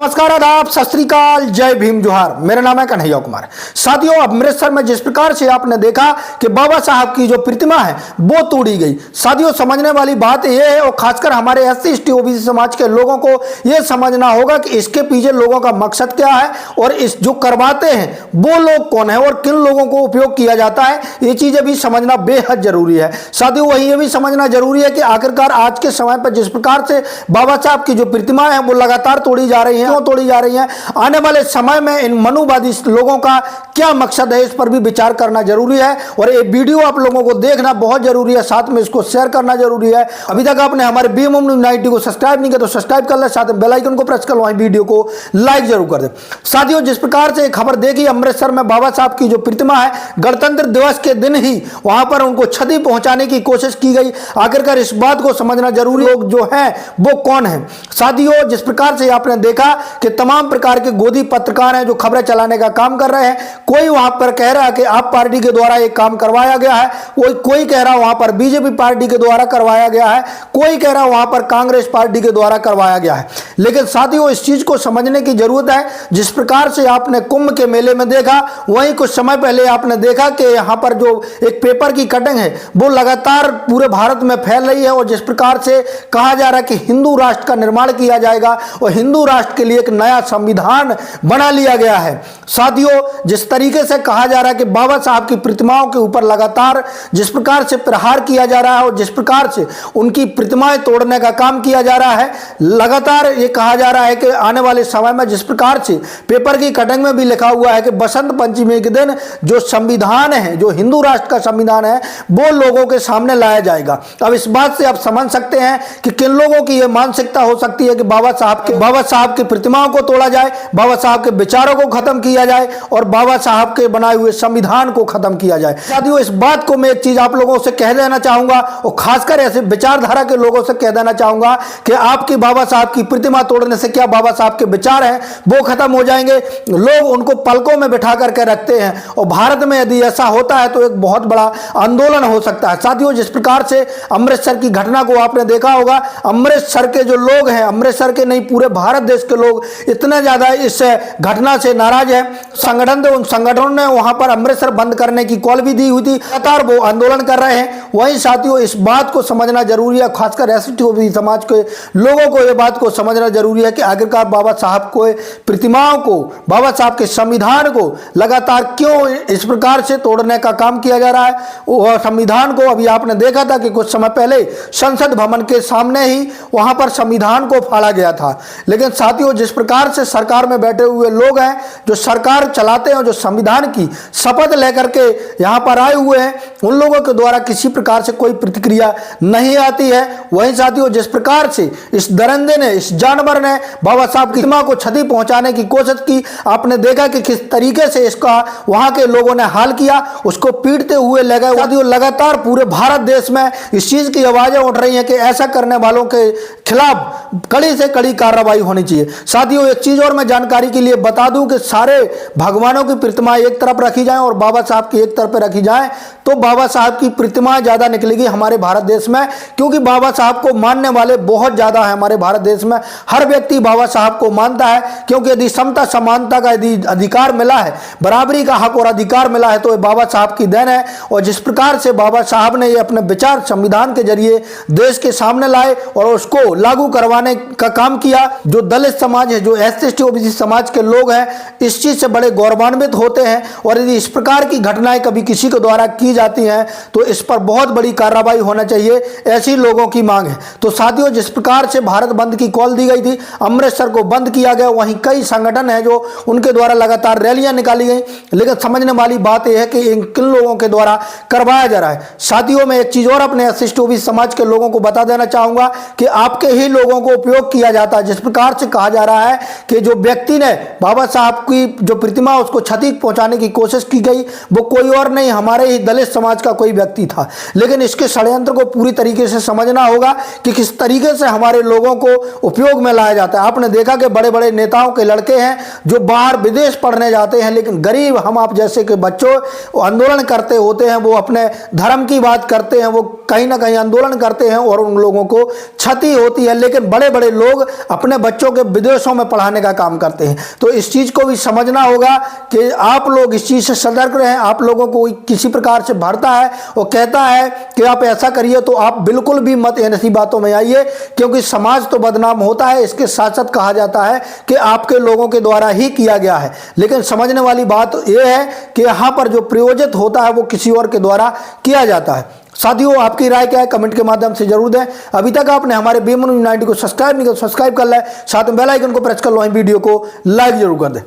नमस्कार, आदाब, सत श्री अकाल, जय भीम, जोहार। मेरा नाम है कन्हैया कुमार। साथियों, अमृतसर में जिस प्रकार से आपने देखा कि बाबा साहब की जो प्रतिमा है वो तोड़ी गई। साथियों, समझने वाली बात यह है, और खासकर हमारे SC ST OBC समाज के लोगों को यह समझना होगा कि इसके पीछे लोगों का मकसद क्या है और इस जो करवाते हैं वो लोग कौन है और किन लोगों को उपयोग किया जाता है। ये चीजें भी समझना बेहद जरूरी है। साथियों, वही ये भी समझना जरूरी है कि आखिरकार आज के समय पर जिस प्रकार से बाबा साहब की जो प्रतिमा है वो लगातार तोड़ी जा रही है, तोड़ी जा रही है, आने वाले समय में इन मनुवादी लोगों का क्या मकसद है इस पर भी विचार करना जरूरी है। और ये वीडियो आप लोगों को देखना बहुत जरूरी है, साथ में इसको शेयर करना जरूरी है। अभी तक आपने हमारे BMM News 90 को सब्सक्राइब नहीं किया तो सब्सक्राइब कर ले, साथ में बेल आइकन को प्रेस कर लो, वीडियो को लाइक जरूर कर दे। साथियों, जिस प्रकार से खबर देखी अमृतसर में बाबा साहब की जो प्रतिमा है, गणतंत्र दिवस के दिन ही वहां पर उनको क्षति पहुंचाने की कोशिश की गई। आखिरकार इस बात को समझना जरूरी, लोग जो है वो कौन है। साथियों, जिस प्रकार से आपने देखा कि तमाम प्रकार के गोदी पत्रकार हैं जो खबरें चलाने का काम कर रहे हैं। कोई वहां पर कह रहा है कि आप पार्टी के द्वारा एक काम करवाया गया है, कोई कह रहा है वहां पर बीजेपी पार्टी के द्वारा करवाया गया है, कोई कह रहा है वहां पर कांग्रेस पार्टी के द्वारा करवाया गया है। लेकिन साथियों, इस चीज को समझने की जरूरत है। जिस प्रकार से आपने कुंभ के मेले में देखा, वहीं कुछ समय पहले आपने देखा कि यहां पर जो एक पेपर की कटिंग है वो लगातार पूरे भारत में फैल रही है। और जिस प्रकार से कहा जा रहा है कि हिंदू राष्ट्र का निर्माण किया जाएगा और हिंदू राष्ट्र के लिए एक नया संविधान बना लिया गया है। साथियों, जिस तरीके से कहा जा रहा है कि बाबा साहब की प्रतिमाओं के ऊपर लगातार जिस प्रकार से प्रहार किया जा रहा है और जिस प्रकार से उनकी प्रतिमाएं तोड़ने का काम किया जा रहा है, लगातार ये कहा जा रहा है कि आने वाले समय में जिस प्रकार से पेपर की कटिंग में भी लिखा हुआ है कि बसंत पंचमी के दिन जो संविधान है, जो हिंदू राष्ट्र का संविधान है, वो लोगों के सामने लाया जाएगा। अब इस बात से आप समझ सकते हैं कि किन लोगों की यह मानसिकता हो सकती है कि बाबा साहब की प्रतिमाओं को तोड़ा जाए, बाबा साहब के विचारों को खत्म किया जाए और बाबा साहब के बनाए हुए संविधान को खत्म किया जाए। साथियों, इस बात को मैं एक चीज आप लोगों से कह देना चाहूंगा और खासकर ऐसे विचारधारा के लोगों से कह देना चाहूंगा कि आपकी बाबा साहब की प्रतिमा तोड़ने से क्या बाबा साहब के विचार हैं वो खत्म हो जाएंगे। लोग उनको पलकों में बिठा करके रखते हैं और भारत में यदि ऐसा होता है तो एक बहुत बड़ा आंदोलन हो सकता है। साथियों, जिस प्रकार से अमृतसर की घटना को आपने देखा होगा, अमृतसर के जो लोग हैं, अमृतसर के नहीं पूरे भारत देश के लोग इतने ज्यादा इस घटना से नाराज है। उन संगठनों ने वहां पर अमृतसर बंद करने की कॉल भी दी हुई थी, लगातार वो आंदोलन कर रहे हैं। वहीं साथियों, इस बात को समझना जरूरी है, खासकर SC ST OBC समाज के लोगों को यह बात को समझना जरूरी है कि आखिरकार बाबा साहब को प्रतिमाओं को, बाबा साहब के संविधान को लगातार क्यों इस प्रकार से तोड़ने का काम किया जा रहा है। वह संविधान को अभी आपने देखा था कि कुछ समय पहले संसद भवन के सामने ही वहां पर संविधान को फाड़ा गया था। लेकिन साथियों, जिस प्रकार से सरकार में बैठे हुए लोग हैं जो सरकार चलाते हैं, जो संविधान की शपथ लेकर के यहां पर आए हुए हैं, उन लोगों के द्वारा किसी प्रकार से कोई प्रतिक्रिया नहीं आती है। वहीं साथियों, जिस प्रकार से इस दरिंदे ने, इस जानवर ने बाबा साहब की प्रतिमा को क्षति पहुंचाने की कोशिश की, आपने देखा कि किस तरीके से इसका वहां के लोगों ने हाल किया, उसको पीटते हुए ले गए। साथियों, लगातार पूरे भारत देश में इस चीज की आवाजें उठ रही हैं कि ऐसा करने वालों के खिलाफ कड़ी से कड़ी कार्रवाई होनी चाहिए। साथियों, एक चीज और मैं जानकारी के लिए बता दूं कि सारे भगवानों की प्रतिमाएं एक तरफ रखी जाएं और बाबा साहब की एक तरफ रखी जाएं तो बाबा साहब की प्रतिमाएं ज्यादा निकलेगी हमारे भारत देश में, क्योंकि बाबा साहब को मानने वाले बहुत ज्यादा है हमारे भारत देश में। हर व्यक्ति बाबा साहब को मानता है, क्योंकि यदि समता समानता का यदि अधिकार मिला है, बराबरी का हक और अधिकार मिला है, तो ये बाबा साहब की देन है। और जिस प्रकार से बाबा साहब ने ये अपने विचार संविधान के जरिए देश के सामने लाए और उसको लागू करवाने का काम किया, जो दलित समाज है, जो SC ST OBC समाज के लोग हैं, इस चीज से बड़े गौरवान्वित होते हैं। और यदि इस प्रकार की घटनाएं कभी किसी के द्वारा की जाती हैं तो इस पर बहुत बड़ी कार्रवाई होना चाहिए, ऐसी लोगों की मांग है। तो साथियों, जिस प्रकार से भारत बंद की कॉल दी गई थी, अमृतसर को बंद किया गया, वहीं कई संगठन है जो उनके द्वारा लगातार रैलियां निकाली गई। लेकिन समझने वाली बात यह है कि इन किन लोगों के द्वारा करवाया जा रहा है। साथियों, मैं एक चीज और अपने SC ST OBC समाज के लोगों को बता देना चाहूंगा कि आपके ही लोगों को उपयोग किया जाता है। जिस प्रकार से कहा जा रहा है कि जो व्यक्ति ने बाबा साहब की जो प्रतिमा उसको क्षति पहुंचाने की कोशिश की गई, वो कोई और नहीं, हमारे ही दलित समाज का कोई व्यक्ति था। लेकिन इसके षड्यंत्र को पूरी तरीके से समझना होगा कि किस तरीके से हमारे लोगों को उपयोग उपयोग में लाया जाता है। आपने देखा कि बड़े बड़े नेताओं के लड़के हैं जो बाहर विदेश पढ़ने जाते हैं, लेकिन गरीब हम आप जैसे के बच्चों आंदोलन करते होते हैं, वो अपने धर्म की बात करते हैं, वो कहीं ना कहीं आंदोलन करते हैं और उन लोगों को क्षति होती है, लेकिन बड़े बड़े लोग अपने बच्चों के विदेशों में पढ़ाने का काम करते हैं। तो इस चीज़ को भी समझना होगा कि आप लोग इस चीज़ से सतर्क रहें। आप लोगों को किसी प्रकार से भरता है और कहता है कि आप ऐसा करिए, तो आप बिल्कुल भी मत ऐसी बातों में आइए, क्योंकि समाज तो बदनाम होता है, इसके साथ साथ कहा जाता है कि आपके लोगों के द्वारा ही किया गया है। लेकिन समझने वाली बात यह है कि यहाँ पर जो प्रयोजित होता है वो किसी और के द्वारा किया जाता है। साथियों, आपकी राय क्या है कमेंट के माध्यम से जरूर दें। अभी तक आपने हमारे BM News 90 को सब्सक्राइब नहीं किया, सब्सक्राइब कर लें, साथ में बेल आइकन को प्रेस कर लो, वीडियो को लाइक जरूर कर दें।